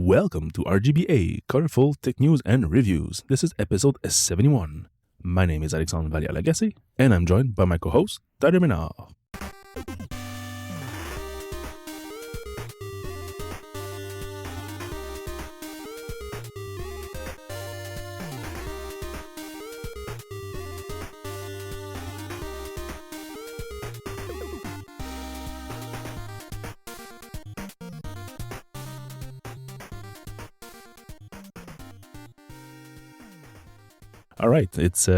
Welcome to RGBA, colorful tech news and reviews. This is episode 71. My name is Alexandre Valliere-Lagacé, and I'm joined by my co-host, Tyler Ménard. All right, it's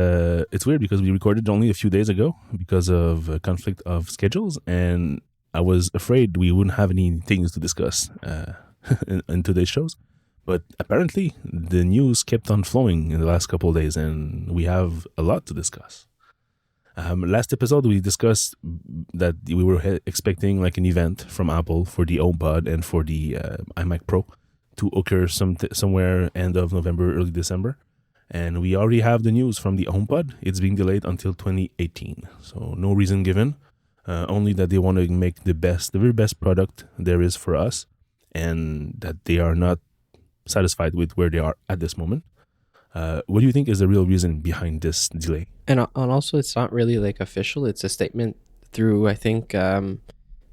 weird because we recorded only a few days ago because of a conflict of schedules, and I was afraid we wouldn't have any things to discuss in today's shows. But apparently, the news kept on flowing in the last couple of days, and we have a lot to discuss. Last episode, we discussed that we were expecting like an event from Apple for the HomePod and for the iMac Pro to occur somewhere end of November, early December. And we already have the news from the HomePod. It's being delayed until 2018. So no reason given, only that they want to make the very best product there is for us, and that they are not satisfied with where they are at this moment. What do you think is the real reason behind this delay? And also, it's not really like official. It's a statement through, I think,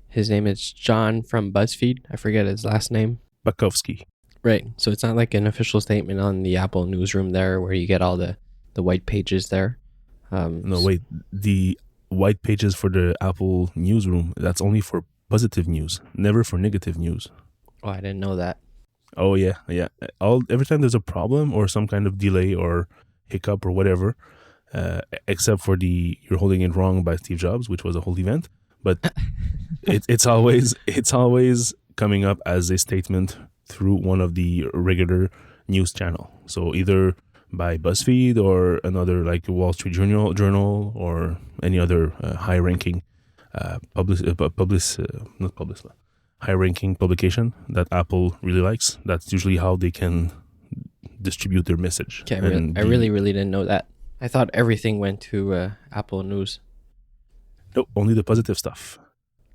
his name is John from BuzzFeed. I forget his last name. Bakowski. Right. So it's not like an official statement on the Apple newsroom there where you get all the white pages there. No, wait. The white pages for the Apple newsroom, that's only for positive news, never for negative news. Oh, I didn't know that. Oh, yeah. Every time there's a problem or some kind of delay or hiccup or whatever, except for You're Holding It Wrong by Steve Jobs, which was a whole event. But it's always coming up as a statement through one of the regular news channel. So either by BuzzFeed or another like Wall Street Journal or any other high-ranking high-ranking publication that Apple really likes. That's usually how they can distribute their message. Okay, I really didn't know that. I thought everything went to Apple News. No, only the positive stuff.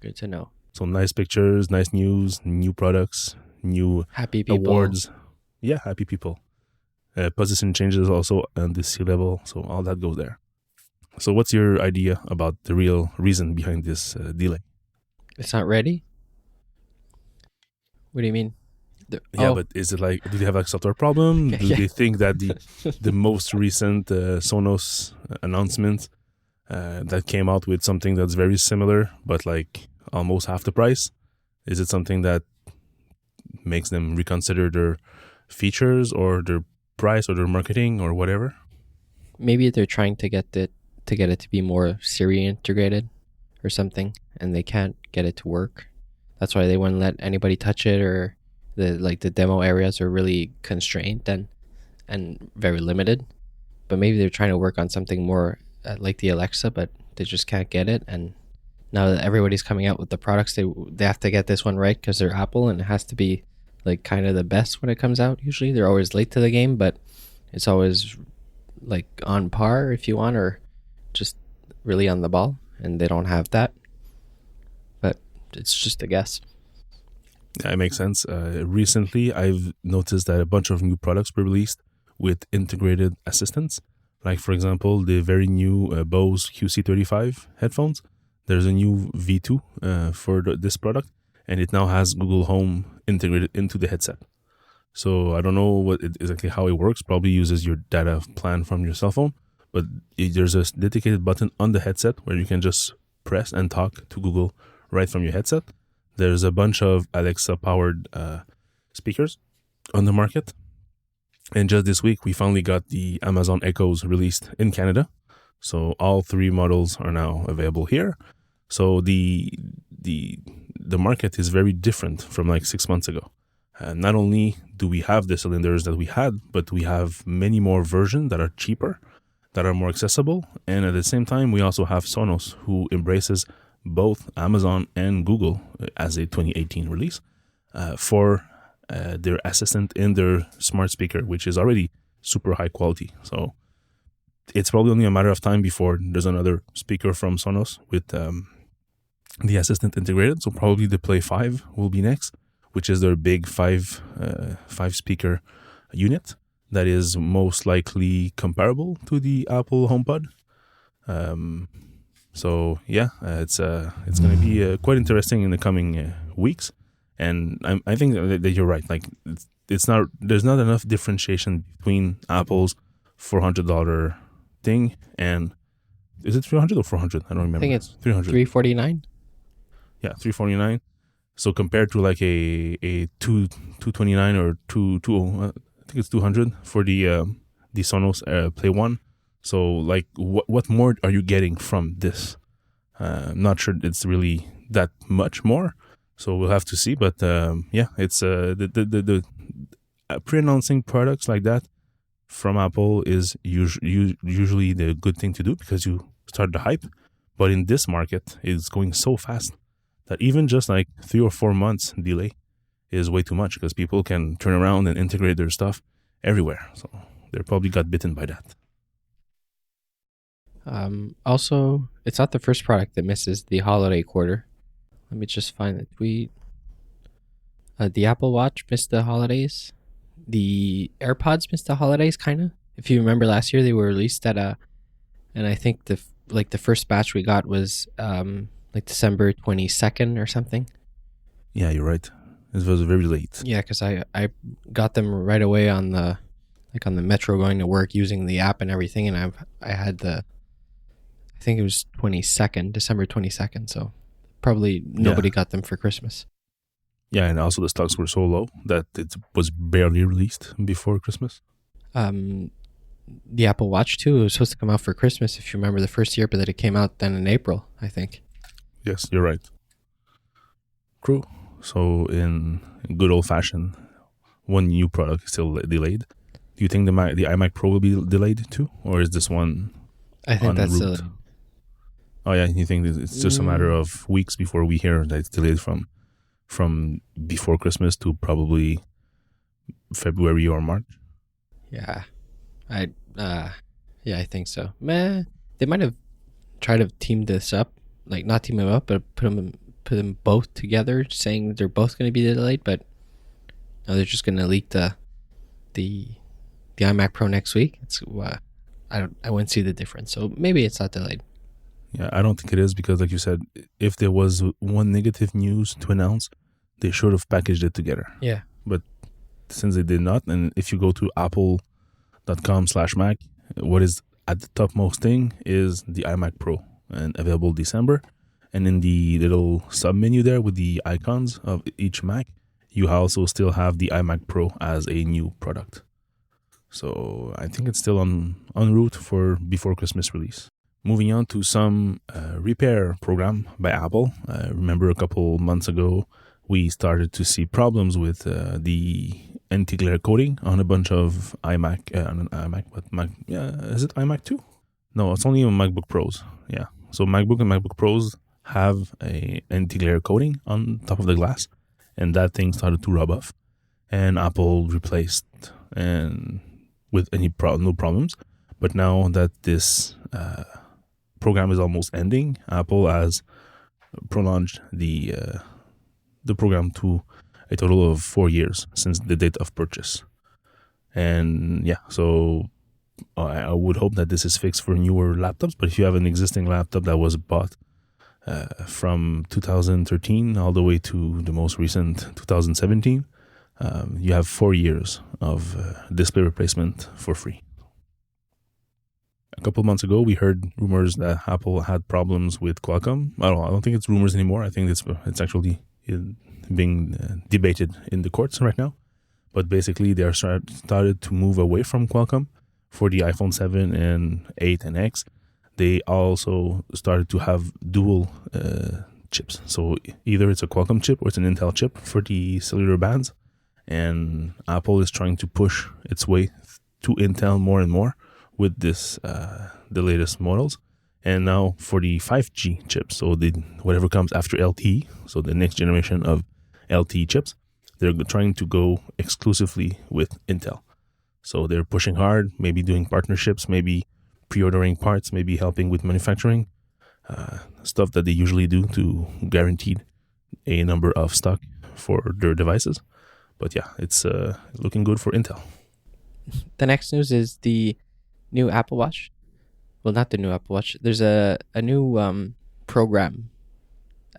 Good to know. So nice pictures, nice news, new products, new happy people. Awards. Yeah, happy people. Position changes also on the C-level, so all that goes there. So what's your idea about the real reason behind this delay? It's not ready? What do you mean? But is it like, do they have a software problem? Do they think that the most recent Sonos announcement that came out with something that's very similar, but like almost half the price? Is it something that makes them reconsider their features or their price or their marketing or whatever? Maybe they're trying to get it to be more Siri integrated or something, and they can't get it to work. That's why they wouldn't let anybody touch it, or the demo areas are really constrained and very limited. But maybe they're trying to work on something more like the Alexa, but they just can't get it. And now that everybody's coming out with the products, they have to get this one right because they're Apple, and it has to be like kind of the best when it comes out. Usually they're always late to the game, but it's always like on par if you want, or just really on the ball, and they don't have that. But it's just a guess. Yeah, it makes sense. Recently, I've noticed that a bunch of new products were released with integrated assistants. Like, for example, the very new Bose QC35 headphones. There's a new V2 for this product, and it now has Google Home integrated into the headset. So I don't know exactly how it works. Probably uses your data plan from your cell phone, but there's a dedicated button on the headset where you can just press and talk to Google right from your headset. There's a bunch of Alexa-powered speakers on the market. And just this week, we finally got the Amazon Echoes released in Canada. So all three models are now available here. So the market is very different from like 6 months ago. Not only do we have the cylinders that we had, but we have many more versions that are cheaper, that are more accessible. And at the same time, we also have Sonos, who embraces both Amazon and Google as a 2018 release for their assistant in their smart speaker, which is already super high quality. So it's probably only a matter of time before there's another speaker from Sonos with the assistant integrated. So probably the Play 5 will be next, which is their big five speaker unit that is most likely comparable to the Apple HomePod. So yeah, it's going to be quite interesting in the coming weeks, and I think that you're right. Like there's not enough differentiation between Apple's $400 thing and is it 300 or 400? I don't remember. I think it's 300. $349. Yeah, $349. So compared to like a $229 or I think it's 200 for the Sonos Play One. So like what more are you getting from this? I'm not sure it's really that much more. So we'll have to see. But yeah, it's the pre-announcing products like that from Apple is usually the good thing to do because you start the hype. But in this market, it's going so fast that even just like 3 or 4 months delay is way too much because people can turn around and integrate their stuff everywhere. So they probably got bitten by that. Also, it's not the first product that misses the holiday quarter. Let me just find the tweet. The Apple Watch missed the holidays. The AirPods missed the holidays, kind of. If you remember last year, they were released at and I think the first batch we got was like December 22nd or something. Yeah, you're right. It was very late. Yeah, because I got them right away on the metro going to work using the app and everything, and I had I think it was December 22nd, so probably nobody got them for Christmas. Yeah, and also the stocks were so low that it was barely released before Christmas. The Apple Watch 2 was supposed to come out for Christmas, if you remember the first year, but then it came out then in April, I think. Yes, you're right. True. So in good old-fashioned, one new product is still delayed. Do you think the iMac Pro will be delayed too? Or is this one I think that's route? Oh yeah, you think it's just a matter of weeks before we hear that it's delayed from before Christmas to probably February or March? Yeah. I think so. They might have tried to team this up, like not team them up, but put them both together, saying they're both going to be delayed. But no, they're just going to leak the iMac Pro next week. I wouldn't see the difference. So maybe it's not delayed. Yeah, I don't think it is because, like you said, if there was one negative news to announce, they should have packaged it together. Yeah. But since they did not, and if you go to apple.com/Mac, what is at the topmost thing is the iMac Pro, and available December. And in the little sub-menu there with the icons of each Mac, you also still have the iMac Pro as a new product. So I think it's still en route for before Christmas release. Moving on to some repair program by Apple. Remember a couple months ago, we started to see problems with the anti-glare coating on a bunch of iMac, is it iMac 2? No, it's only on MacBook Pros. Yeah. So MacBook and MacBook Pros have a anti-glare coating on top of the glass, and that thing started to rub off. And Apple replaced and with no problems. But now that this program is almost ending, Apple has prolonged the program to a total of 4 years since the date of purchase. And yeah, so I would hope that this is fixed for newer laptops. But if you have an existing laptop that was bought from 2013 all the way to the most recent 2017, you have 4 years of display replacement for free. A couple months ago, we heard rumors that Apple had problems with Qualcomm. I don't think it's rumors anymore. I think it's actually being debated in the courts right now. But basically, they are started to move away from Qualcomm for the iPhone 7 and 8 and X. They also started to have dual chips. So either it's a Qualcomm chip or it's an Intel chip for the cellular bands. And Apple is trying to push its way to Intel more and more with this the latest models. And now for the 5G chips, so whatever comes after LTE, so the next generation of LTE chips, they're trying to go exclusively with Intel. So they're pushing hard, maybe doing partnerships, maybe pre-ordering parts, maybe helping with manufacturing, stuff that they usually do to guarantee a number of stock for their devices. But yeah, it's looking good for Intel. The next news is the new Apple Watch. Well, not the new Apple Watch. There's a new program.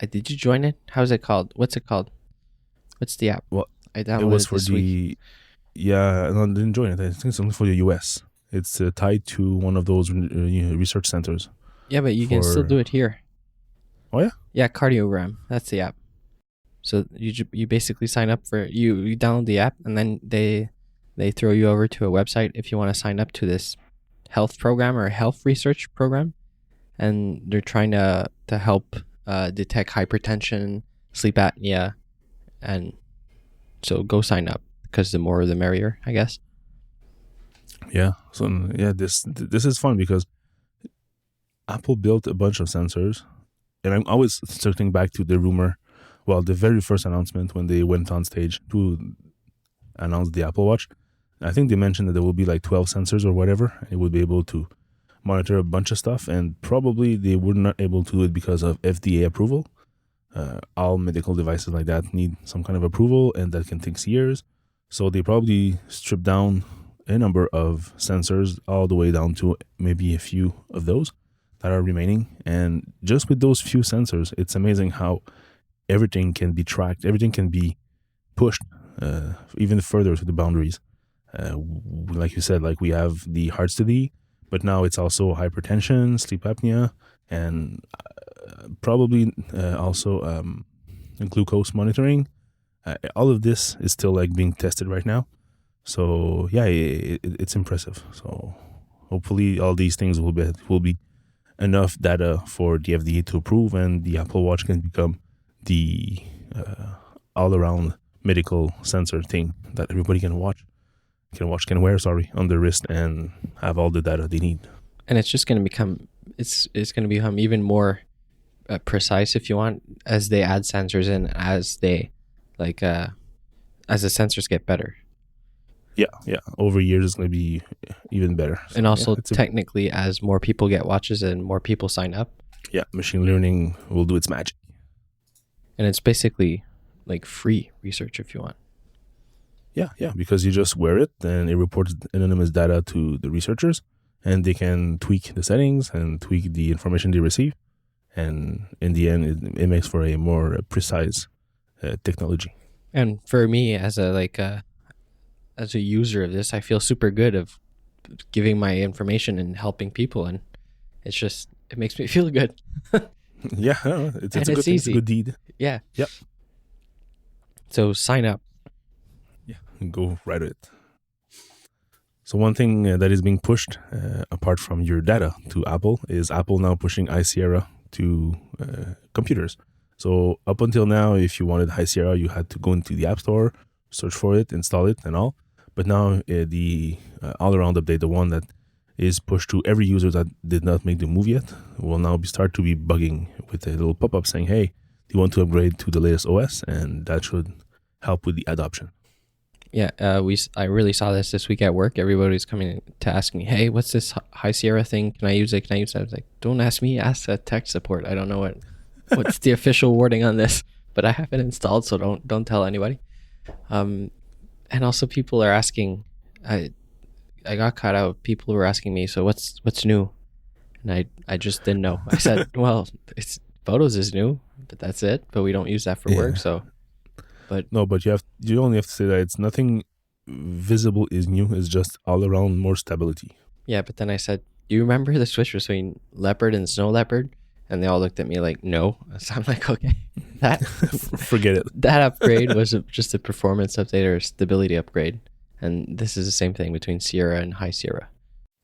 Did you join it? How's it called? What's it called? What's the app? Well, I downloaded it was it for this week. Yeah, no, I didn't join it. I think it's something for the US. It's tied to one of those research centers. Yeah, but you can still do it here. Oh yeah? Yeah, Cardiogram. That's the app. So you basically sign up for you download the app, and then they throw you over to a website if you want to sign up to this health program or health research program, and they're trying to help detect hypertension, sleep apnea, and so go sign up, because the more the merrier, I guess. Yeah. So yeah, this is fun because Apple built a bunch of sensors, and I'm always circling back to the rumor. Well, the very first announcement when they went on stage to announce the Apple Watch, I think they mentioned that there will be like 12 sensors or whatever. It would be able to monitor a bunch of stuff, and probably they were not able to do it because of FDA approval. All medical devices like that need some kind of approval, and that can take years. So they probably stripped down a number of sensors all the way down to maybe a few of those that are remaining. And just with those few sensors, it's amazing how everything can be tracked, everything can be pushed even further to the boundaries. Like you said, like we have the heart study, but now it's also hypertension, sleep apnea, and probably also glucose monitoring. All of this is still like being tested right now. So yeah, it's impressive. So hopefully all these things will be enough data for the FDA to approve, and the Apple Watch can become the all-around medical sensor thing that everybody can wear on their wrist and have all the data they need. And it's just going to become even more precise, if you want, as they add sensors in, as they as the sensors get better. Yeah. Over years, it's going to be even better. So, and also, technically, as more people get watches and more people sign up. Yeah, machine learning will do its magic. And it's basically like free research if you want. Yeah, because you just wear it and it reports anonymous data to the researchers, and they can tweak the settings and tweak the information they receive. And in the end, it makes for a more precise technology. And for me, as a user of this, I feel super good of giving my information and helping people, and it makes me feel good. Yeah, it's a good thing. It's a good deed. Yeah. Yep. So sign up. Yeah, and go right at it. So one thing that is being pushed, apart from your data, to Apple is Apple now pushing High Sierra to computers. So up until now, if you wanted High Sierra, you had to go into the App Store, search for it, install it, and all. But now the all-around update, the one that is pushed to every user that did not make the move yet, will now start to be bugging with a little pop-up saying, hey, do you want to upgrade to the latest OS? And that should help with the adoption. Yeah, I really saw this week at work. Everybody's coming to ask me, hey, what's this High Sierra thing? Can I use it? I was like, don't ask me, ask tech support. I don't know what's the official wording on this, but I have it installed, so don't tell anybody. And also people are asking, I got caught out. People were asking me, so what's new? And I just didn't know. I said, well, it's Photos is new, but that's it. But we don't use that for work, so. But you only have to say that it's nothing visible is new. It's just all around more stability. Yeah, but then I said, do you remember the switch between leopard and snow leopard? And they all looked at me like, no. So I'm like, okay, that forget it. That upgrade was just a performance update or a stability upgrade, and this is the same thing between Sierra and High Sierra.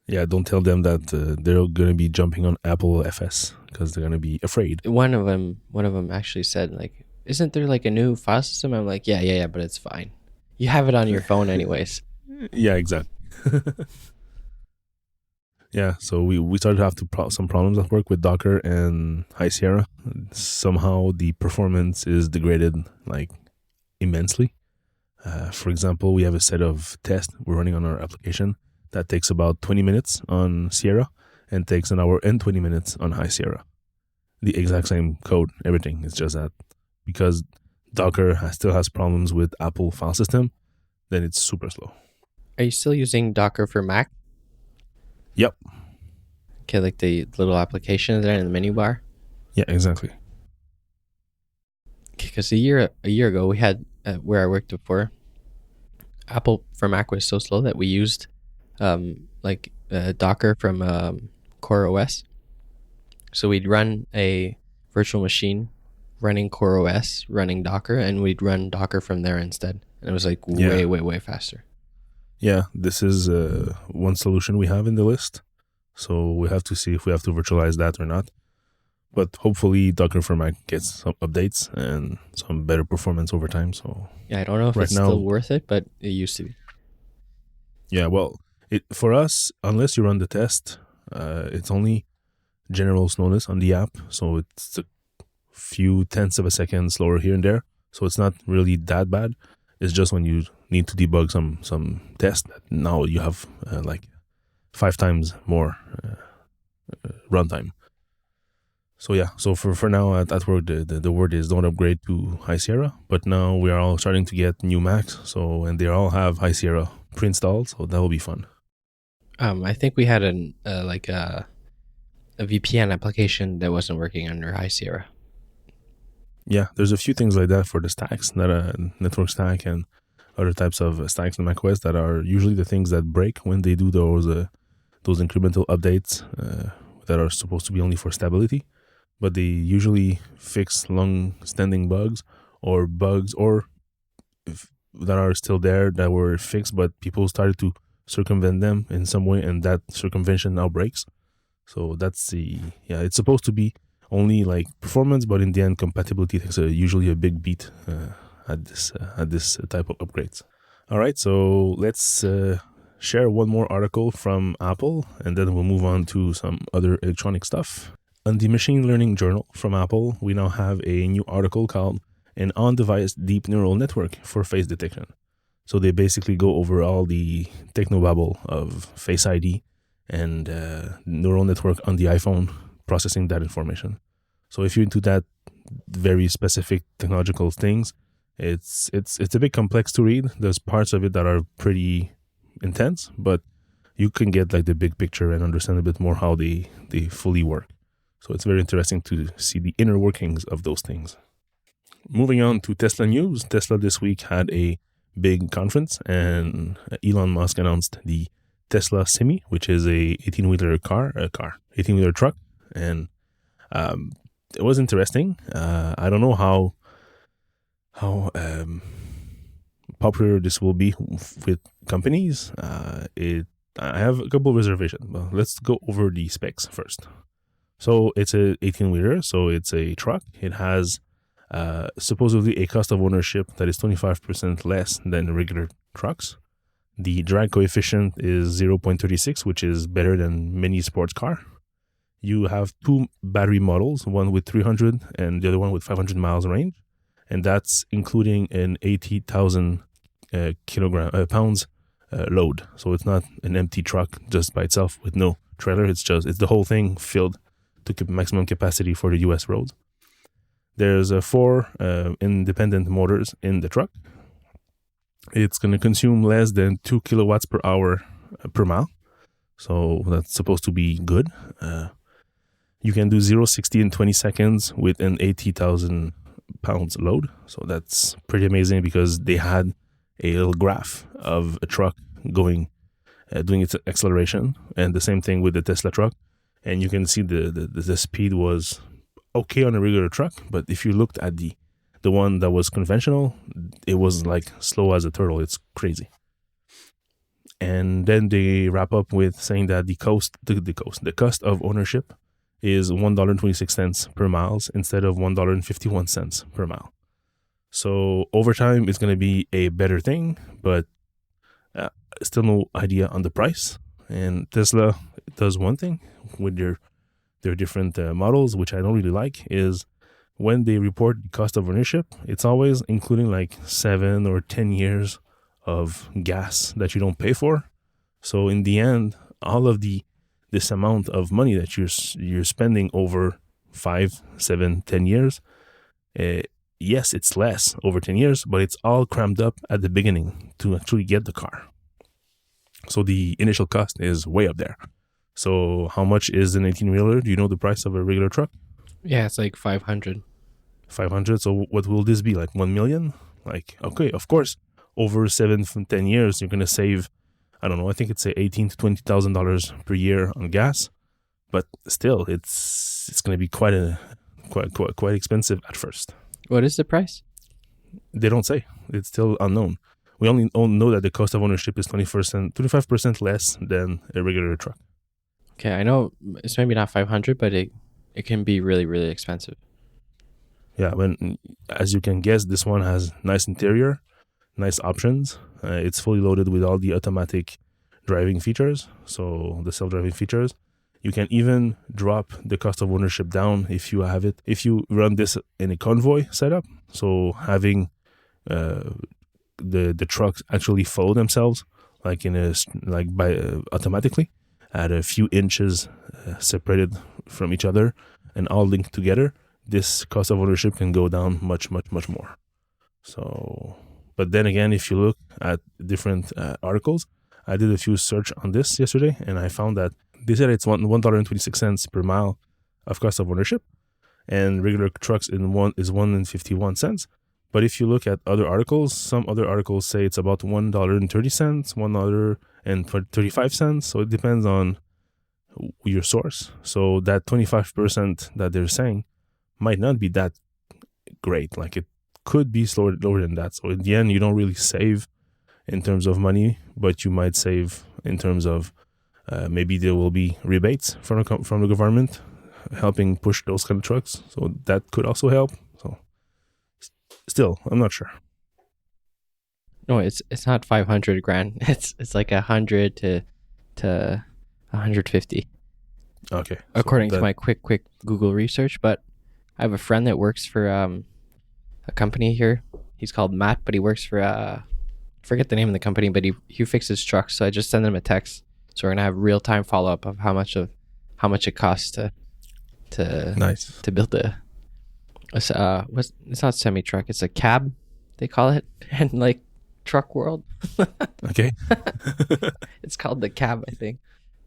Yeah, don't tell them that they're going to be jumping on Apple FS because they're going to be afraid. One of them actually said, like, isn't there like a new file system? I'm like, yeah, but it's fine. You have it on your phone anyways. Yeah, exactly. Yeah, so we started to have some problems at work with Docker and High Sierra. Somehow the performance is degraded like immensely. For example, we have a set of tests we're running on our application that takes about 20 minutes on Sierra and takes an hour and 20 minutes on High Sierra. The exact same code, everything. It's just that because Docker still has problems with Apple file system, then it's super slow. Are you still using Docker for Mac? Yep. Okay, like the little application there in the menu bar. Yeah, exactly. Because a year ago we had where I worked before, Apple for Mac was so slow that we used Docker from Core OS. So we'd run a virtual machine running Core OS, running Docker, and we'd run Docker from there instead. And it was like way faster. Yeah, this is one solution we have in the list. So we have to see if we have to virtualize that or not. But hopefully Docker for Mac gets some updates and some better performance over time. So yeah, I don't know if it's still worth it, but it used to be. Yeah, well, for us, unless you run the test, it's only general slowness on the app. So it's a few tenths of a second slower here and there. So it's not really that bad. It's just when you need to debug some test that now you have 5 times more runtime. So yeah, so for now at work, the word is don't upgrade to High Sierra. But now we are all starting to get new Macs, and they all have High Sierra pre-installed, so that will be fun. I think we had a VPN application that wasn't working under High Sierra. Yeah, there's a few things like that for the stacks, that network stack and other types of stacks in macOS that are usually the things that break when they do those incremental updates that are supposed to be only for stability. But they usually fix long-standing bugs or that are still there that were fixed, but people started to circumvent them in some way, and that circumvention now breaks. So that's it's supposed to be only like performance, but in the end, compatibility takes usually a big beat at this type of upgrades. All right, so let's share one more article from Apple, and then we'll move on to some other electronic stuff. On the Machine Learning Journal from Apple, we now have a new article called An On-Device Deep Neural Network for Face Detection. So they basically go over all the technobabble of Face ID and neural network on the iPhone processing that information. So if you're into that very specific technological things, it's a bit complex to read. There's parts of it that are pretty intense, but you can get like the big picture and understand a bit more how they fully work. So it's very interesting to see the inner workings of those things. Moving on to Tesla news. Tesla this week had a big conference, and Elon Musk announced the Tesla Semi, which is a 18-wheeler truck, and it was interesting. I don't know how popular this will be with companies. I have a couple of reservations, but let's go over the specs first. So it's a 18-wheeler, so it's a truck. It has supposedly a cost of ownership that is 25% less than regular trucks. The drag coefficient is 0.36, which is better than many sports car. You have 2 battery models, one with 300 and the other one with 500 miles range, and that's including an 80,000 pounds load. So it's not an empty truck just by itself with no trailer. It's the whole thing filled to maximum capacity for the US roads. There's 4 independent motors in the truck. It's going to consume less than 2 kilowatts per hour per mile. So that's supposed to be good. You can do 0-60 in 20 seconds with an 80,000 pounds load. So that's pretty amazing because they had a little graph of a truck doing its acceleration, and the same thing with the Tesla truck. And you can see the speed was okay on a regular truck, but if you looked at the one that was conventional, it was like slow as a turtle. It's crazy. And then they wrap up with saying that the cost of ownership is $1.26 per mile instead of $1.51 per mile. So over time, it's going to be a better thing, but still no idea on the price. And Tesla does one thing with their different models, which I don't really like, is when they report the cost of ownership, it's always including like 7 or 10 years of gas that you don't pay for. So in the end, all of this amount of money that you're spending over 5, 7, 10 years, yes, it's less over 10 years, but it's all crammed up at the beginning to actually get the car. So the initial cost is way up there. So how much is an 18-wheeler? Do you know the price of a regular truck? Yeah, it's like 500. 500. So what will this be? Like 1 million? Like, okay, of course, over 7 from 10 years, you're going to save, I don't know, I think it's $18,000 to $20,000 per year on gas. But still, it's going to be quite expensive at first. What is the price? They don't say. It's still unknown. We only know that the cost of ownership is 25% less than a regular truck. Okay, I know it's maybe not 500, but it can be really, really expensive. Yeah, as you can guess, this one has nice interior, nice options. It's fully loaded with all the automatic driving features, so the self-driving features. You can even drop the cost of ownership down if you have it. If you run this in a convoy setup, so having the trucks actually follow themselves, like automatically, at a few inches separated from each other and all linked together, this cost of ownership can go down much, much, much more. So, but then again, if you look at different articles, I did a few search on this yesterday, and I found that they said it's $1.26 per mile of cost of ownership, and regular trucks is $1.51. But if you look at other articles, some other articles say it's about $1.30, $1.35. So it depends on your source. So that 25% that they're saying might not be that great. Like it could be lower than that. So in the end, you don't really save in terms of money, but you might save in terms of maybe there will be rebates from the government helping push those kind of trucks. So that could also help. So still, I'm not sure. No, it's not 500 grand. It's like 100 to 150. Okay. According to my quick Google research, but I have a friend that works for a company here. He's called Matt, but he works for forget the name of the company, but he fixes trucks. So I just send him a text. So we're gonna have real time follow up of how much it costs to build it's not semi truck, it's a cab, they call it, and like truck world. Okay. It's called the cab, I think.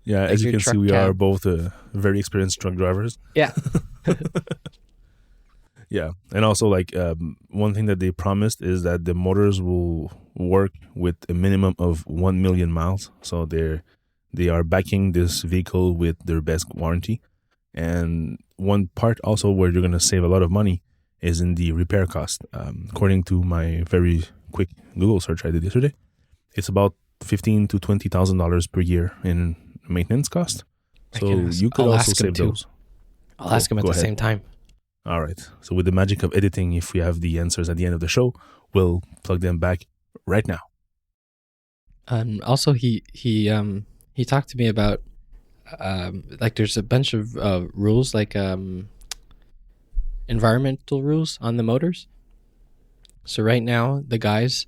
Yeah, like as you can see, we cab. are both very experienced truck drivers. Yeah. Yeah, and also like one thing that they promised is that the motors will work with a minimum of 1 million miles. So they are backing this vehicle with their best warranty. And one part also where you're going to save a lot of money is in the repair cost. According to my very quick Google search I did yesterday, it's about $15,000 to $20,000 per year in maintenance cost. So you could also save those. I'll ask him at the same time. All right. So with the magic of editing, if we have the answers at the end of the show, we'll plug them back right now. Also, he talked to me about like there's a bunch of rules, like environmental rules on the motors. So right now, the guys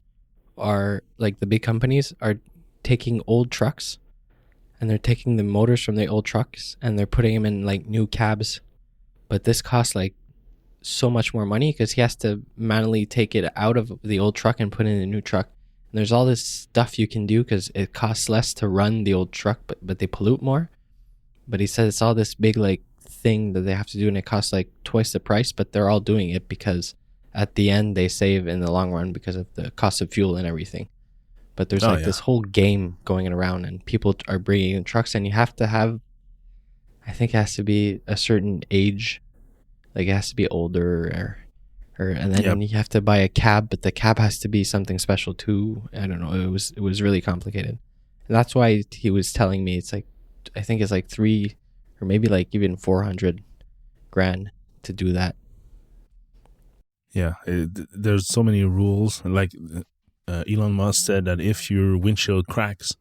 are like the big companies are taking old trucks, and they're taking the motors from the old trucks and they're putting them in like new cabs. But this costs like so much more money because he has to manually take it out of the old truck and put it in a new truck. And there's all this stuff you can do because it costs less to run the old truck, but they pollute more. But he said it's all this big like thing that they have to do, and it costs like twice the price, but they're all doing it because at the end they save in the long run because of the cost of fuel and everything. But there's this whole game going around, and people are bringing in trucks, and you have to have, I think it has to be a certain age. Like it has to be older, or and then you have to buy a cab, but the cab has to be something special too. I don't know. It was really complicated, and that's why he was telling me it's like, I think it's like 3 or maybe like even 400 grand to do that. Yeah, there's so many rules. Like Elon Musk said that if your windshield cracks,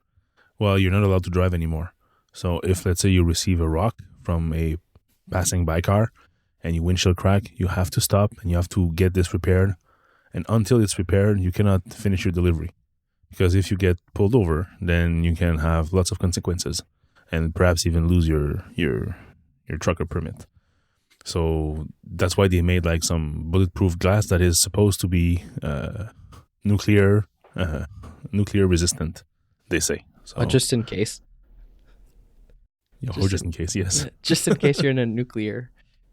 well, you're not allowed to drive anymore. So if let's say you receive a rock from a passing by car, and your windshield crack, you have to stop and you have to get this repaired. And until it's repaired, you cannot finish your delivery. Because if you get pulled over, then you can have lots of consequences and perhaps even lose your trucker permit. So that's why they made like some bulletproof glass that is supposed to be nuclear resistant, they say. So just in case. just in case, yes. Just in case you're in a nuclear.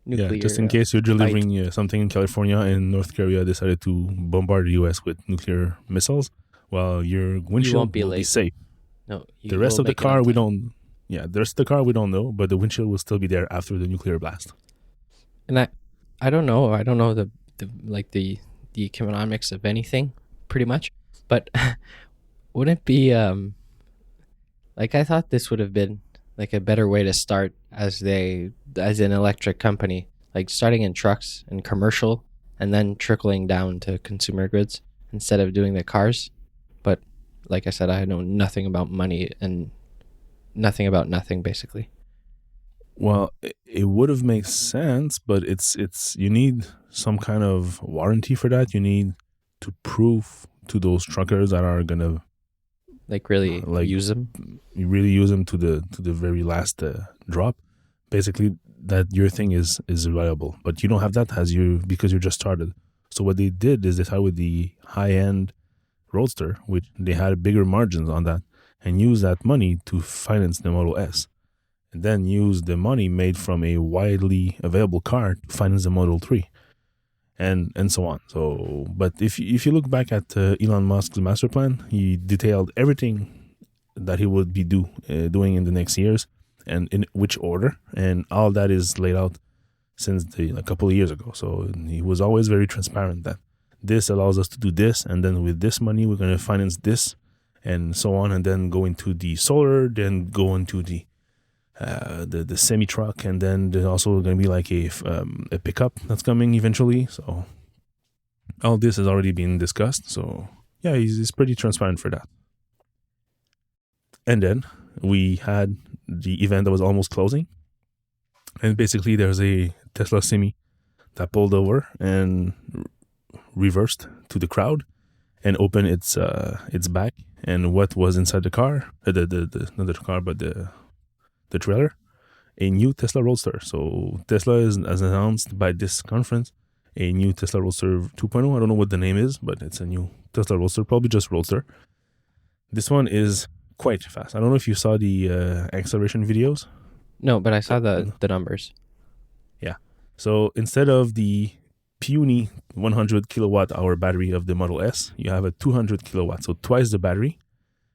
Yeah, just in case you're delivering something in California and North Korea decided to bombard the U.S. with nuclear missiles, well, your windshield will be safe. No, the rest of the car we don't. Yeah, the rest of the car we don't know, but the windshield will still be there after the nuclear blast. And I don't know. I don't know the economics of anything, pretty much. But wouldn't it be like I thought this would have been like a better way to start as an electric company, like starting in trucks and commercial and then trickling down to consumer goods instead of doing the cars. But like I said, I know nothing about money and nothing about nothing, basically. Well, it would have made sense, but it's you need some kind of warranty for that. You need to prove to those truckers that are gonna really use them. You really use them to the very last drop. Basically, that your thing is reliable, but you don't have that because you just started. So what they did is they started with the high end Roadster, which they had bigger margins on that, and use that money to finance the Model S, and then use the money made from a widely available car to finance the Model 3, and so on. So, but if you look back at Elon Musk's master plan, he detailed everything that he would be doing in the next years and in which order, and all that is laid out since a couple of years ago. So he was always very transparent that this allows us to do this, and then with this money we're going to finance this, and so on, and then go into the solar, then go into the semi truck, and then there's also going to be like a pickup that's coming eventually. So all this has already been discussed. So yeah, he's pretty transparent for that. And then we had the event that was almost closing, and basically there's a Tesla semi that pulled over and reversed to the crowd and opened its back, and what was inside the car, not the car but the trailer, a new Tesla Roadster. So Tesla has announced by this conference a new Tesla Roadster 2.0. I don't know what the name is, but it's a new Tesla Roadster, probably just Roadster. This one is quite fast. I don't know if you saw the acceleration videos. No, but I saw the numbers. Yeah. So instead of the puny 100 kilowatt hour battery of the Model S, you have a 200 kilowatt, so twice the battery.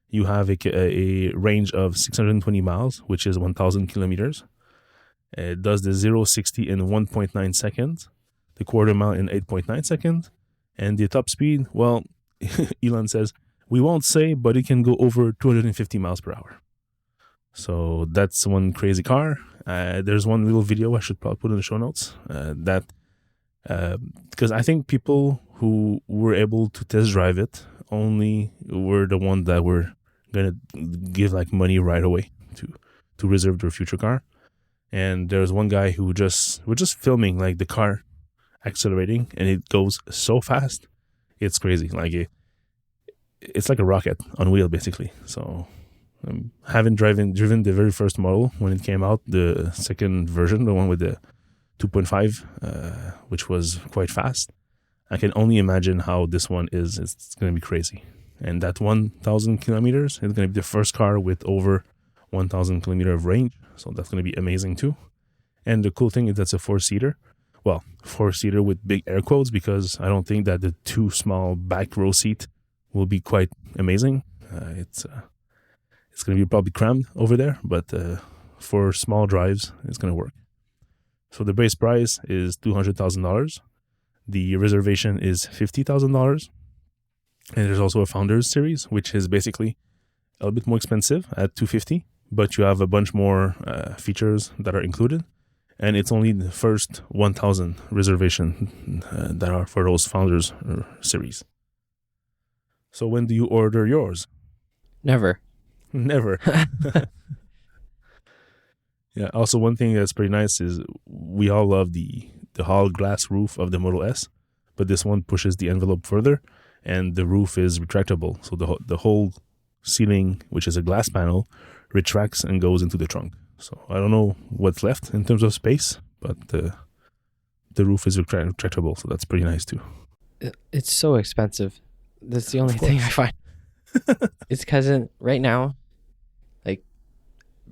You have a range of 620 miles, which is 1,000 kilometers. It does the 0-60 in 1.9 seconds, the quarter mile in 8.9 seconds, and the top speed, well, Elon says, we won't say, but it can go over 250 miles per hour. So that's one crazy car. There's one little video I should probably put in the show notes because I think people who were able to test drive it only were the ones that were gonna give like money right away to reserve their future car. And there's one guy who we're just filming like the car accelerating, and it goes so fast, it's crazy. Like it's like a rocket on wheel basically. So having driven the very first model when it came out, the second version, the one with the 2.5, which was quite fast, I can only imagine how this one is. It's going to be crazy. And that 1,000 kilometers is going to be the first car with over 1,000 kilometer of range. So that's going to be amazing too. And the cool thing is that's a four-seater. Well, four-seater with big air quotes, because I don't think that the two small back row seat will be quite amazing. It's going to be probably crammed over there, but for small drives, it's going to work. So the base price is $200,000. The reservation is $50,000. And there's also a Founders Series, which is basically a little bit more expensive at $250,000, but you have a bunch more features that are included. And it's only the first 1,000 reservation that are for those Founders Series. So when do you order yours? Never. Yeah. Also, one thing that's pretty nice is we all love the hollow glass roof of the Model S, but this one pushes the envelope further, and the roof is retractable. So the whole ceiling, which is a glass panel, retracts and goes into the trunk. So I don't know what's left in terms of space, but the roof is retractable, so that's pretty nice too. It's so expensive. That's the only thing I find. It's because right now, like,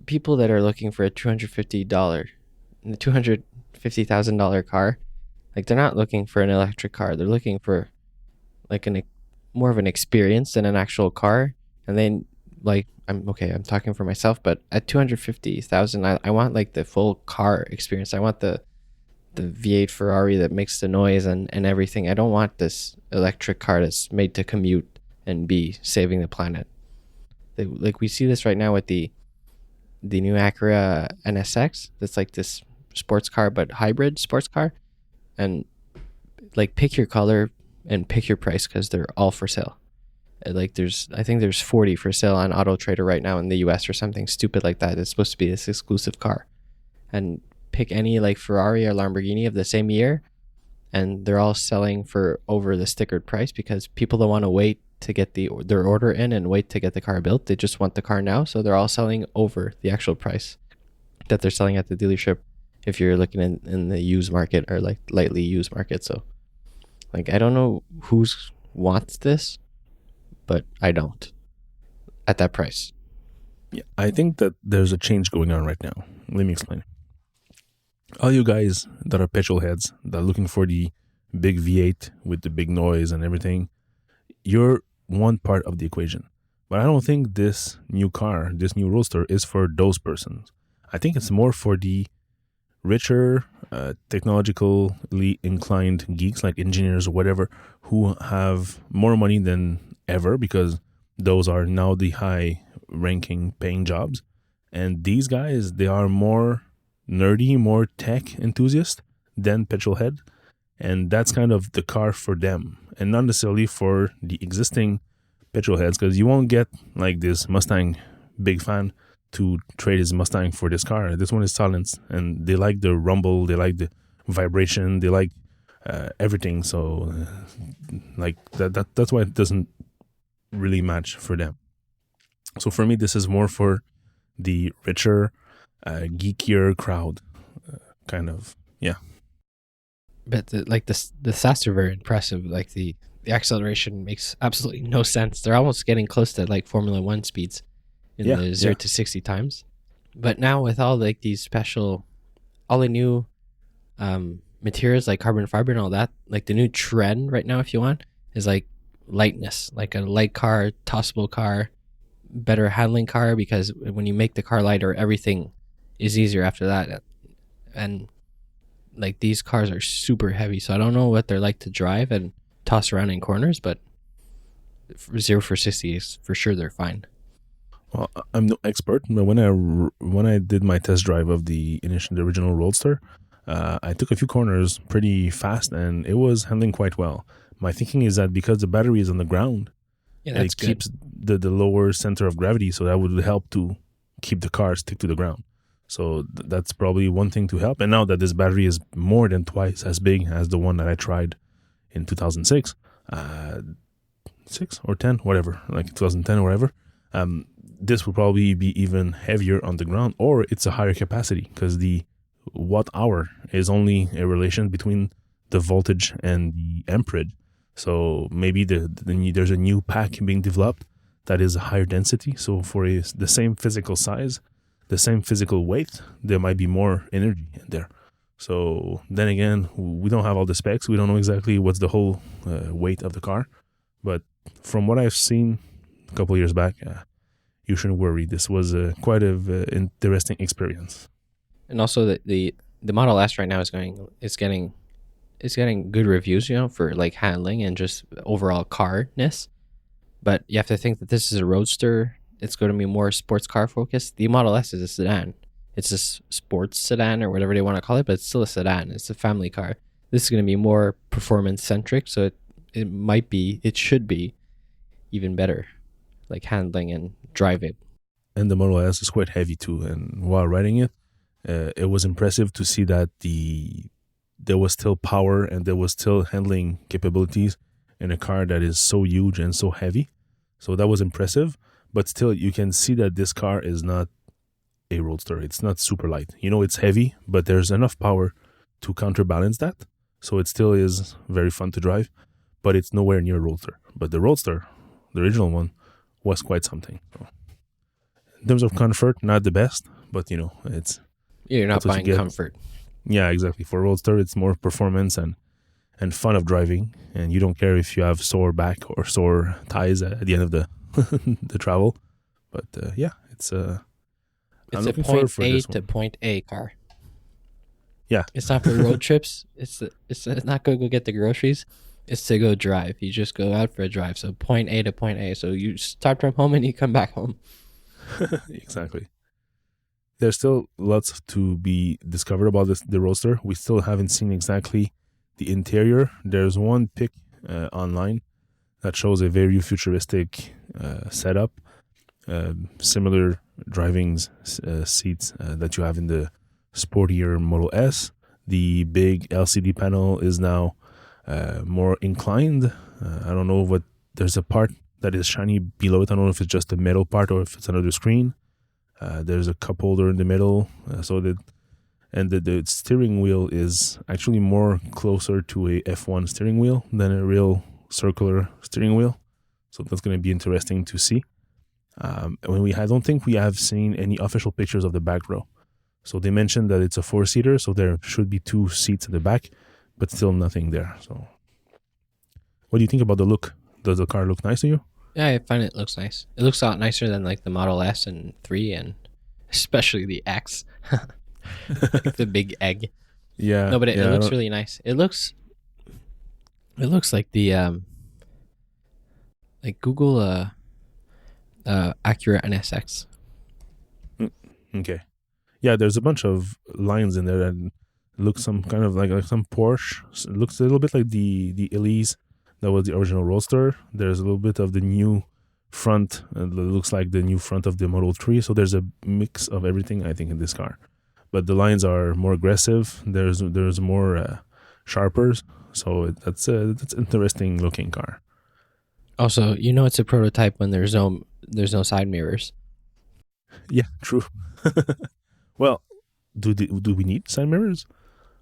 people that are looking for a $250,000 car, like, they're not looking for an electric car. They're looking for like more of an experience than an actual car. And then, like, I'm talking for myself, but at 250,000, I want like the full car experience. I want the V8 Ferrari that makes the noise and everything. I don't want this electric car that's made to commute and be saving the planet. Like, we see this right now with the new Acura NSX. That's like this sports car, but hybrid sports car. And like, pick your color and pick your price, because they're all for sale. Like, I think there's 40 for sale on Auto Trader right now in the US or something stupid like that. It's supposed to be this exclusive car. And pick any like Ferrari or Lamborghini of the same year, and they're all selling for over the stickered price, because people don't want to wait to get their order in and wait to get the car built. They just want the car now, so they're all selling over the actual price that they're selling at the dealership if you're looking in the used market, or like lightly used market. So, like, I don't know who wants this, but I don't at that price. Yeah, I think that there's a change going on right now. Let me explain. All you guys that are petrol heads, that are looking for the big V8 with the big noise and everything, you're one part of the equation. But I don't think this new car, this new Roadster, is for those persons. I think it's more for the richer, technologically inclined geeks, like engineers or whatever, who have more money than ever, because those are now the high-ranking paying jobs. And these guys, they are more nerdy, more tech enthusiast than petrol head, and that's kind of the car for them, and not necessarily for the existing petrol heads, because you won't get like this Mustang big fan to trade his Mustang for this car. This one is silenced, and they like the rumble, they like the vibration, they like everything. So like that's why it doesn't really match for them. So for me, this is more for the richer, geekier crowd, kind of. Yeah. But the stats are very impressive. Like, the acceleration makes absolutely no sense. They're almost getting close to like Formula One speeds in the 0 to 60 times. But now with all like these special, all the new materials like carbon fiber and all that, like the new trend right now, if you want, is like lightness, like a light car, tossable car, better handling car, because when you make the car lighter, everything is easier after that. And like, these cars are super heavy, so I don't know what they're like to drive and toss around in corners, but 0 for 60 is for sure they're fine. Well, I'm no expert, but when I did my test drive of the original Roadster, I took a few corners pretty fast, and it was handling quite well. My thinking is that because the battery is on the ground, it keeps the lower center of gravity, so that would help to keep the car stick to the ground. So that's probably one thing to help. And now that this battery is more than twice as big as the one that I tried in 2006, 6 or 10, whatever, like 2010 or whatever, this will probably be even heavier on the ground, or it's a higher capacity, because the watt hour is only a relation between the voltage and the amperage. So maybe there's a new pack being developed that is a higher density. So for the same physical size, the same physical weight, there might be more energy in there. So then again, we don't have all the specs. We don't know exactly what's the whole weight of the car. But from what I've seen a couple of years back, you shouldn't worry. This was quite an interesting experience. And also the Model S right now is getting good reviews, for like handling and just overall carness. But you have to think that this is a Roadster. It's going to be more sports car focused. The Model S is a sedan. It's a sports sedan or whatever they want to call it, but it's still a sedan. It's a family car. This is going to be more performance centric, so it should be even better, like handling and driving. And the Model S is quite heavy too. And while riding it, it was impressive to see that there was still power and there was still handling capabilities in a car that is so huge and so heavy. So that was impressive. But still, you can see that this car is not a Roadster. It's not super light. It's heavy, but there's enough power to counterbalance that. so it still is very fun to drive, but it's nowhere near Roadster. But the Roadster, the original one, was quite something. So, in terms of comfort, not the best, but you're not that's buying comfort. Yeah, exactly. For Roadster, it's more performance and fun of driving, and you don't care if you have sore back or sore thighs at the end of the the travel. But it's a point A to point A car. Yeah, it's not for road trips. It's not going to go get the groceries. It's to go drive. You just go out for a drive. So point A to point A. So you start from home and you come back home. Exactly. There's still lots to be discovered about the Roadster. We still haven't seen exactly the interior. There's one pic online that shows a very futuristic setup, similar driving seats that you have in the sportier Model S. The big LCD panel is now more inclined. I don't know what, there's a part that is shiny below it. I don't know if it's just a metal part or if it's another screen. There's a cup holder in the middle, the steering wheel is actually more closer to a F1 steering wheel than a real circular steering wheel. So that's going to be interesting to see. I don't think we have seen any official pictures of the back row. So they mentioned that it's a 4-seater, so there should be 2 seats at the back, but still nothing there. So, what do you think about the look? Does the car look nice to you? Yeah, I find it looks nice. It looks a lot nicer than like the Model S and 3, and especially the X. Like the big egg. Yeah. No, but it looks really nice. It looks like the like Google Acura NSX. Okay. Yeah, there's a bunch of lines in there that look some kind of like some Porsche. It looks a little bit like the Elise that was the original Roadster. There's a little bit of the new front. It looks like the new front of the Model 3. So there's a mix of everything, I think, in this car. But the lines are more aggressive. There's more sharpers. So that's interesting looking car. Also, it's a prototype when there's no side mirrors. Yeah, true. Well, do we need side mirrors?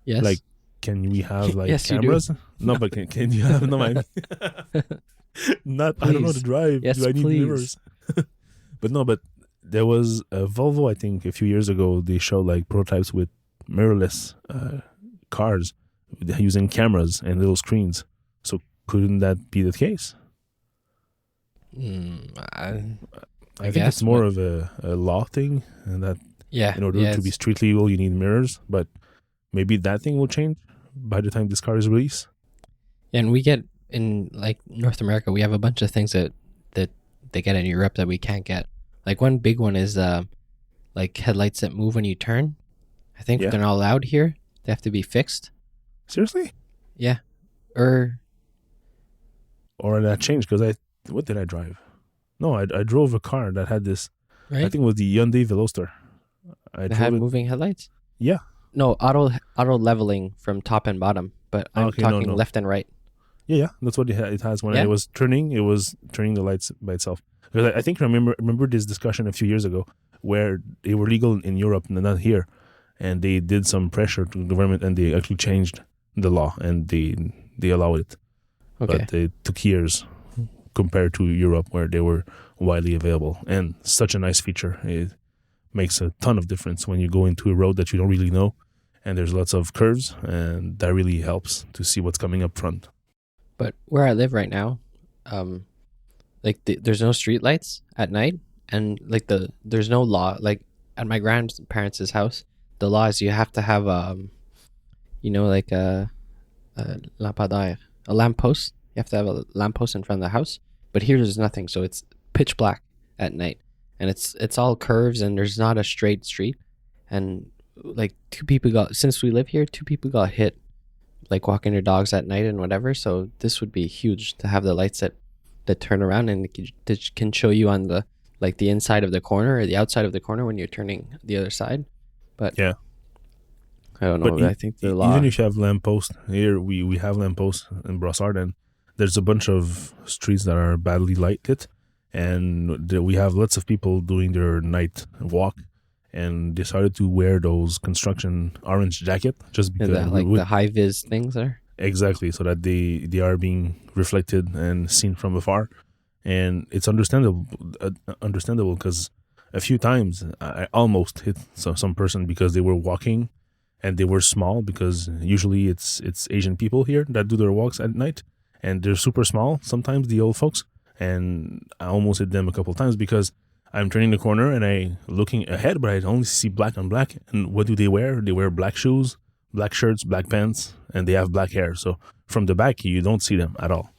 Yes. Like, can we have like yes, cameras? No, but can you have no? I not. Please. I don't know how to drive. Yes, do I need mirrors? But there was a Volvo. I think a few years ago they showed like prototypes with mirrorless cars using cameras and little screens. So couldn't that be the case? I think guess, it's more of a law thing, and that in order to be street legal, you need mirrors. But maybe that thing will change by the time this car is released. And we get in like North America, we have a bunch of things that they get in Europe that we can't get. Like one big one is like headlights that move when you turn. I think they're not allowed here. They have to be fixed. Seriously? Yeah. Or that changed because what did I drive? No, I drove a car that had this. Right? I think it was the Hyundai Veloster. It had moving headlights? Yeah. No, auto leveling from top and bottom, but I'm talking left and right. Yeah, that's what it has. When I was turning, it was turning the lights by itself. Because I think remember this discussion a few years ago where they were legal in Europe and not here, and they did some pressure to the government and they actually changed the law and they allowed it. Okay. But it took years compared to Europe where they were widely available, and such a nice feature. It makes a ton of difference when you go into a road that you don't really know and there's lots of curves, and that really helps to see what's coming up front. But where I live right now, there's no street lights at night, and like there's no law. Like at my grandparents' house, the law is you have to have like a lampadaire, a lamppost. You have to have a lamppost in front of the house. But here there's nothing, so it's pitch black at night, and it's all curves, and there's not a straight street. And like since we live here, 2 people got hit, like walking their dogs at night and whatever. So this would be huge to have the lights that turn around and that can show you on the inside of the corner or the outside of the corner when you're turning the other side. But yeah, I don't know. But I think the law, even if you have lampposts here, we have lampposts in Brossard, and there's a bunch of streets that are badly light lit, and we have lots of people doing their night walk and decided to wear those construction orange jacket just because the high vis things there. Exactly, so that they are being reflected and seen from afar, and it's understandable because a few times I almost hit some person because they were walking and they were small, because usually it's Asian people here that do their walks at night, and they're super small sometimes, the old folks, and I almost hit them a couple times because I'm turning the corner and I looking ahead, but I only see black on black. And what do they wear? They wear black shoes, black shirts, black pants, and they have black hair. So from the back, you don't see them at all.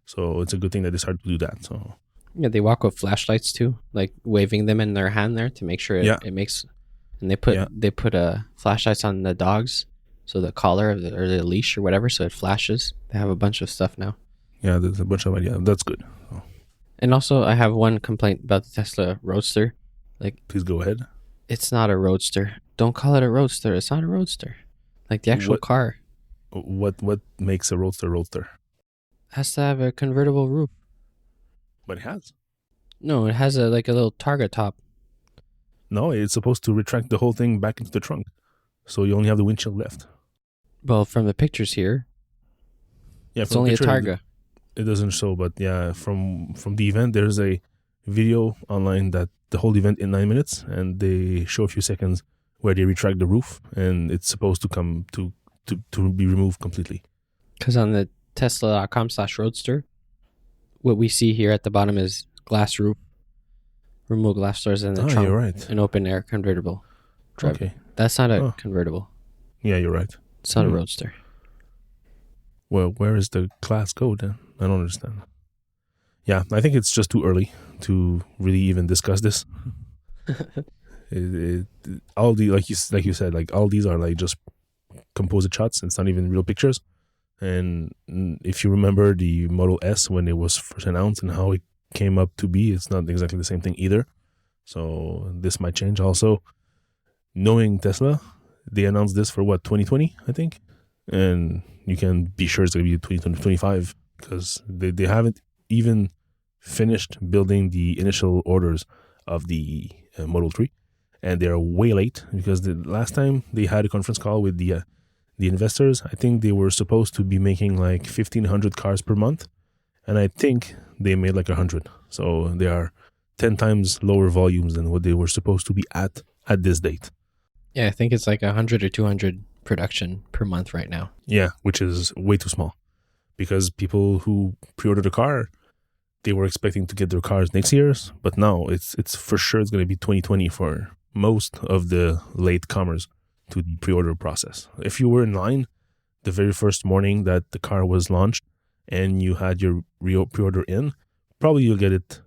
So it's a good thing that they started to do that. So Yeah, they walk with flashlights too, like waving them in their hand there to make sure it makes. And they put flashlights on the dogs, so the collar or the leash or whatever, so it flashes. They have a bunch of stuff now. Yeah, there's a bunch of ideas. That's good. So, And also, I have one complaint about the Tesla Roadster. Like, please go ahead. it's not a Roadster. Don't call it a Roadster. It's not a Roadster. Like the actual car What makes a Roadster? has to have a convertible roof. But it has. No, it has a little Targa top. No, it's supposed to retract the whole thing back into the trunk, so you only have the windshield left. Well, from the pictures here, Yeah, it's only a Targa. It doesn't show, but yeah, from the event, there's a video online that the whole event in 9 minutes, and they show a few seconds where they retract the roof, and it's supposed to come to be removed completely. Because on the Tesla.com/Roadster, what we see here at the bottom is glass roof, removable glass doors, and the trunk, you're right. an open air convertible. Okay. That's not a convertible. Yeah, you're right. It's not a Roadster. Well, where is the class code then? I don't understand. Yeah, I think it's just too early to really even discuss this. All the like you said, like all these are like just composite shots. It's not even real pictures. And if you remember the Model S when it was first announced and how it came up to be, it's not exactly the same thing either. So this might change. Also, knowing Tesla, they announced this for 2020, I think, and you can be sure it's going to be 2025 because they haven't even finished building the initial orders of the Model 3, and they're way late because the last time they had a conference call with the investors, I think they were supposed to be making like 1,500 cars per month, and I think they made like 100. So they are 10 times lower volumes than what they were supposed to be at this date. Yeah, I think it's like 100 or 200 production per month right now. Yeah, which is way too small because people who pre-ordered a car, they were expecting to get their cars next year, but now it's for sure it's going to be 2020 for most of the late comers to the pre-order process. If you were in line the very first morning that the car was launched and you had your pre-order in, probably you'll get it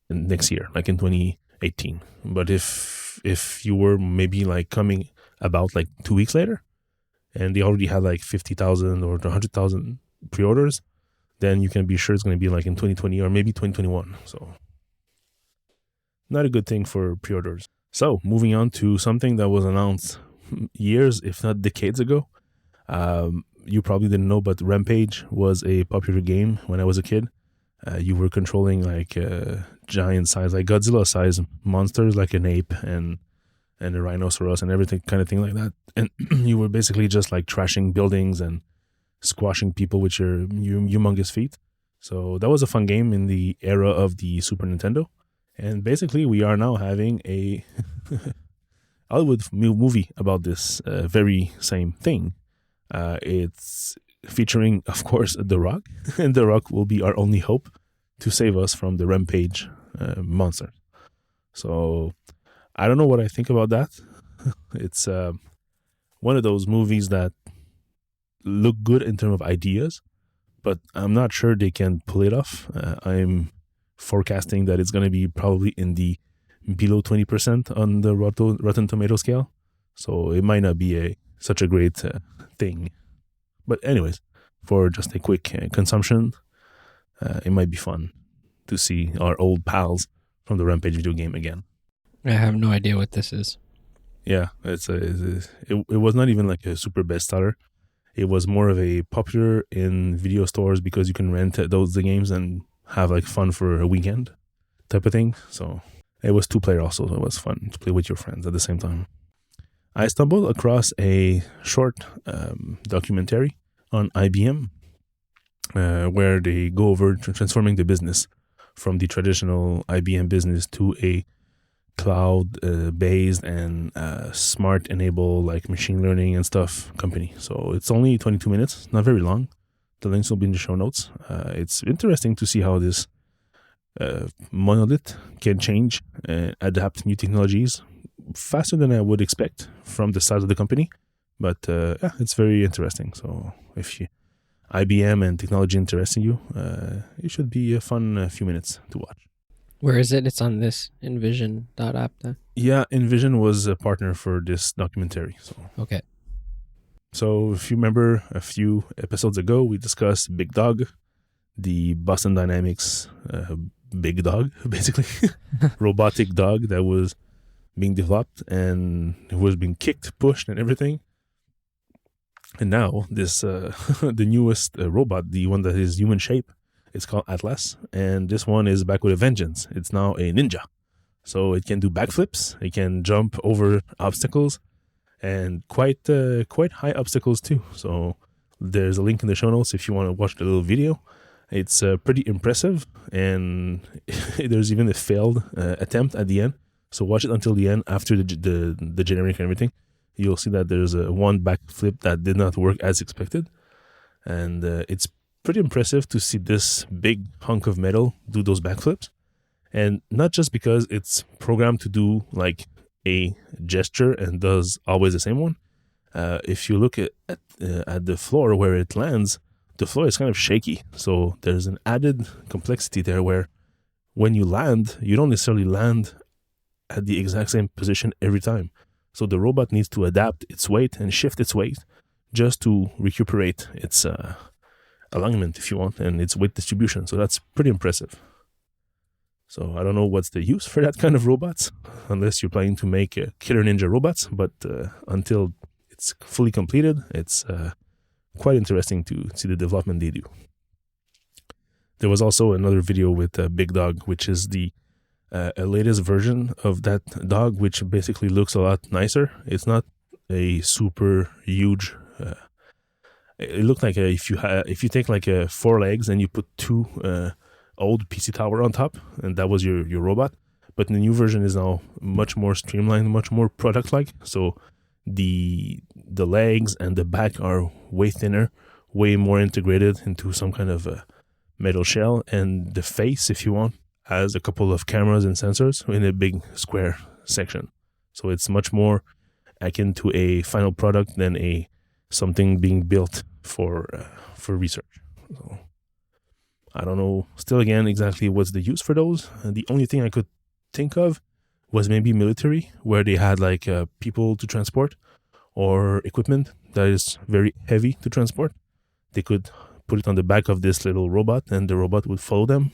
next year, like in 2018. But if you were maybe like coming about like 2 weeks later and they already had like 50,000 or 100,000 pre-orders, then you can be sure it's going to be like in 2020 or maybe 2021. So not a good thing for pre-orders. So moving on to something that was announced years, if not decades ago. You probably didn't know, but Rampage was a popular game when I was a kid. You were controlling like giant size, like Godzilla size monsters, like an ape and a rhinoceros and everything kind of thing like that. And you were basically just like trashing buildings and squashing people with your humongous feet. So that was a fun game in the era of the Super Nintendo. And basically we are now having a Hollywood movie about this very same thing. It's featuring, of course, The Rock. And The Rock will be our only hope to save us from the Rampage monster. So I don't know what I think about that. It's one of those movies that look good in terms of ideas, but I'm not sure they can pull it off. I'm forecasting that it's going to be probably in the below 20% on the Rotten Tomato scale. So it might not be such a great thing. But anyways, for just a quick consumption, it might be fun to see our old pals from the Rampage video game again. I have no idea what this is. Yeah, it was not even like a super bestseller. It was more of a popular in video stores because you can rent the games and have like fun for a weekend type of thing. So it was 2-player also, so it was fun to play with your friends at the same time. I stumbled across a short documentary on IBM, where they go over transforming the business from the traditional IBM business to a cloud-based and smart-enabled, like machine learning and stuff company. So it's only 22 minutes, not very long. The links will be in the show notes. It's interesting to see how this monolith can change and adapt new technologies faster than I would expect from the size of the company. But yeah, it's very interesting. So if IBM and technology interesting you, it should be a fun few minutes to watch. Where is it? It's on this InVision.app then? Yeah, InVision was a partner for this documentary. Okay. So if you remember a few episodes ago, we discussed Big Dog, the Boston Dynamics big dog, basically, robotic dog that was being developed and it was being kicked, pushed, and everything. And now this the newest robot, the one that is human shape, it's called Atlas, and this one is back with a vengeance. It's now a ninja, so it can do backflips, it can jump over obstacles, and quite high obstacles too. So there's a link in the show notes if you want to watch the little video. It's pretty impressive, and there's even a failed attempt at the end. So watch it until the end after the generic and everything. You'll see that there's one backflip that did not work as expected, and it's pretty impressive to see this big hunk of metal do those backflips, and not just because it's programmed to do like a gesture and does always the same one. If you look at the floor where it lands, the floor is kind of shaky, so there's an added complexity there where when you land, you don't necessarily land at the exact same position every time. So the robot needs to adapt its weight and shift its weight just to recuperate its alignment, if you want, and its weight distribution. So that's pretty impressive. So I don't know what's the use for that kind of robots, unless you're planning to make killer ninja robots. But until it's fully completed, it's quite interesting to see the development they do. There was also another video with Big Dog, which is the a latest version of that dog, which basically looks a lot nicer. It's not a super huge. It looked like if you take like 4 legs and you put 2 old PC Tower on top, and that was your robot. But the new version is now much more streamlined, much more product-like. So the legs and the back are way thinner, way more integrated into some kind of metal shell, and the face, if you want, has a couple of cameras and sensors in a big square section. So it's much more akin to a final product than something being built for research. So I don't know, still again, exactly what's the use for those. The only thing I could think of was maybe military, where they had like people to transport or equipment that is very heavy to transport. They could put it on the back of this little robot and the robot would follow them.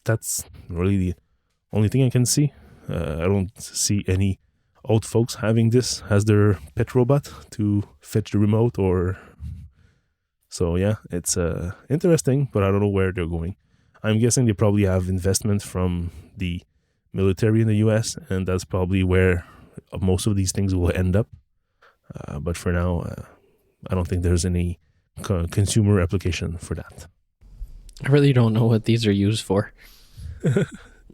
That's really the only thing I can see. I don't see any old folks having this as their pet robot to fetch the remote or... So yeah, it's interesting, but I don't know where they're going. I'm guessing they probably have investment from the military in the US, and that's probably where most of these things will end up. But for now, I don't think there's any consumer application for that. I really don't know what these are used for.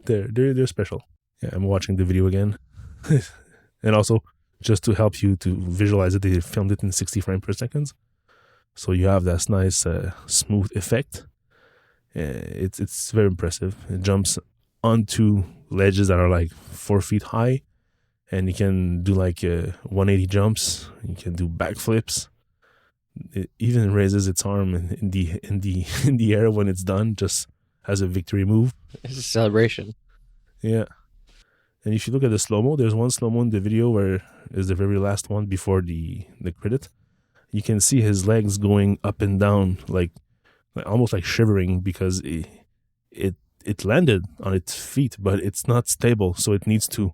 They're special. Yeah, I'm watching the video again. And also, just to help you to visualize it, they filmed it in 60 frames per second. So you have that nice smooth effect. It's very impressive. It jumps onto ledges that are like 4 feet high, and you can do like 180 jumps. You can do backflips. It even raises its arm in the air when it's done, just as a victory move. It's a celebration. Yeah. And if you look at the slow-mo, there's one slow-mo in the video where is the very last one before the credit. You can see his legs going up and down, like almost like shivering, because it landed on its feet, but it's not stable, so it needs to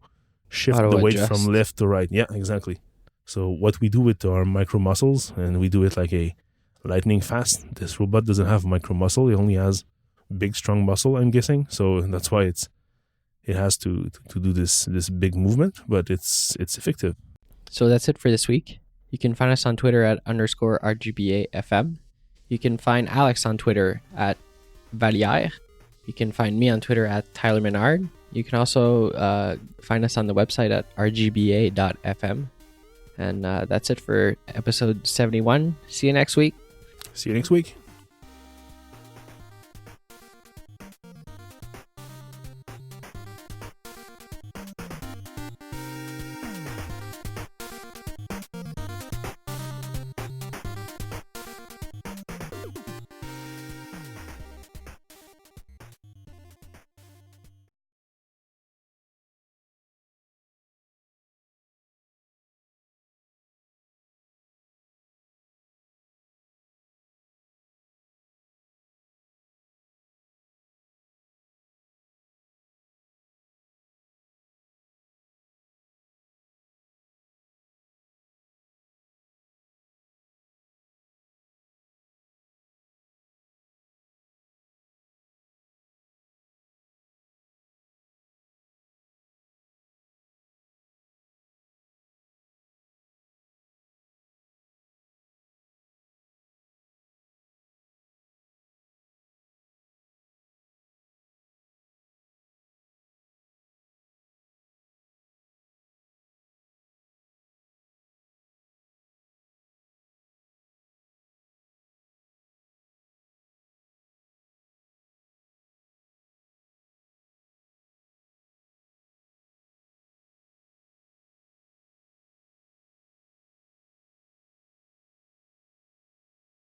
shift the weight from left to right. Yeah, exactly. So what we do with our micro muscles, and we do it like a lightning fast. This robot doesn't have micro muscle; it only has big, strong muscle. I'm guessing, so that's why it has to do this big movement, but it's effective. So that's it for this week. You can find us on Twitter at _RGBAfm. You can find Alex on Twitter at Valière. You can find me on Twitter at Tyler Menard. You can also find us on the website at RGBA.fm. And that's it for episode 71. See you next week. See you next week.